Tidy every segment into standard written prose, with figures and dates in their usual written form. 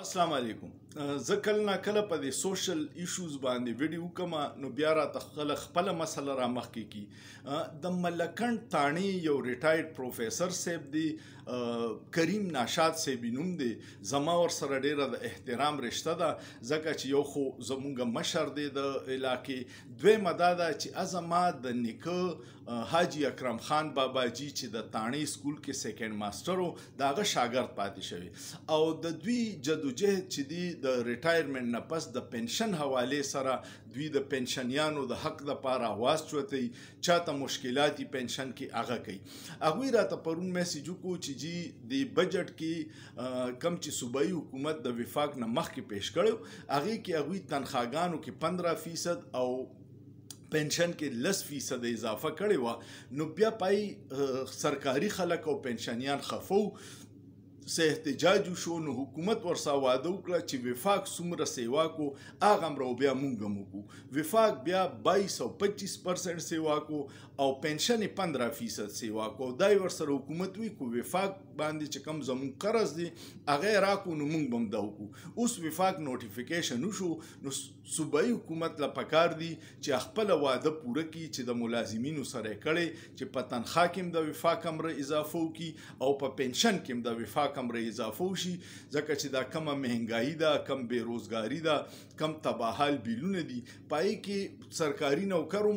السلام علیکم. زه کله نا کله په دې سوشل ایشوز باندې ویډیو کوم نو بیا راته خپله مسله را مخکې کی. د ملکنډ تاڼې یو ریټایرډ پروفیسر صاحب دی، کریم ناشاد صاحب نوم دی. زما ورسره ډیره د احترام رشته ده ځکه چې یو خو زمونږ مشر دی د علاقې، دویمه دا ده چې زما د نیکه حاجي اکرم خان باباجي چې د تاڼې سکول کې سیکنډ ماسټر و د هغه شاګرد پاتې شوی او د دوی جدوجهد چې دی د ریټایرمنټ نه پس د پنشن حوالې سره دوی د پنشنیانو د حق دپاره اواز چوتی، چاته مشکلات پنشن کې هغه کوي. هغوی راته پرون میسیج وکړو چې جی د بجټ کې کم چې صوبایي حکومت د وفاق نه مخکې پیش کړو هغې کې هغوی تنخواګانو کې 15% او پنشن کې 10% اضافه کړې وه. نو بیا پای سرکاري خلک او پنشنیان خفو سه احتجاج شو. نو حکومت ورسا واده وکړه چې وفاق څومره سیوا کو هغه هم راو بیا مونږ هم وکړو. وفاق بیا 22 او 25% سیوا کو او پنشن 15% سیوا کو. دای ورسره حکومت وی کو وفاق باندې چې کم زمون قرض دی هغه راکو نو مونږ بم دا وکړو. اوس وفاق نوټیفیکیشن وشو نو صوبایي حکومت لا پکار دی چې خپل واده پوره کړي چې د ملازمینو سره کړي چې په تنخوا کې د وفاق امر اضافه وکړي او په پنشن کې د وفاق امر اضافه وشي ځکه چې دا کمه مهنګایي ده، کم بیروزګاري ده، کم تباحال بیلونه دي. پای کې سرکاري نوکر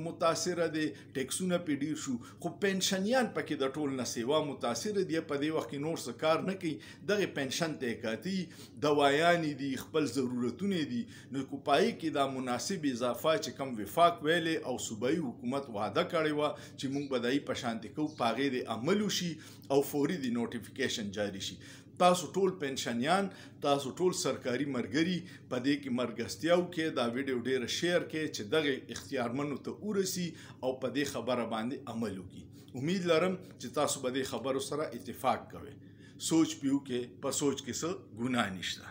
متاثره دي، ټیکسونه پې ډیر شو، خو پنشنیان پکې د ټول نه سیوا متاثره دي. په دې وخت کې نور څه کار نه کوي، دغه پنشن ته کاتی دوایانې دي، خپل ضرورتونه دي. نو کو پای کې دا مناسب اضافه چې کم وفاق ویلې او صوبایي حکومت وعده کړې وه چې موږ به دای په شانتي کوو په هغې د عمل وشي او فوري د نوټیفیکیشن جاری شي. تاسو ټول پنشنیان، تاسو ټول سرکاري مرګري په دې کې مرګستیا وکړئ، دا ویډیو ډیره شیر کړئ چې دغه اختیارمنو ته ورسي او په دې خبره باندې عمل وکړي. امید لرم چې تاسو به دې خبرو سره اتفاق کوئ. سوچ پیو کې په سوچ کې څه ګناه نشته.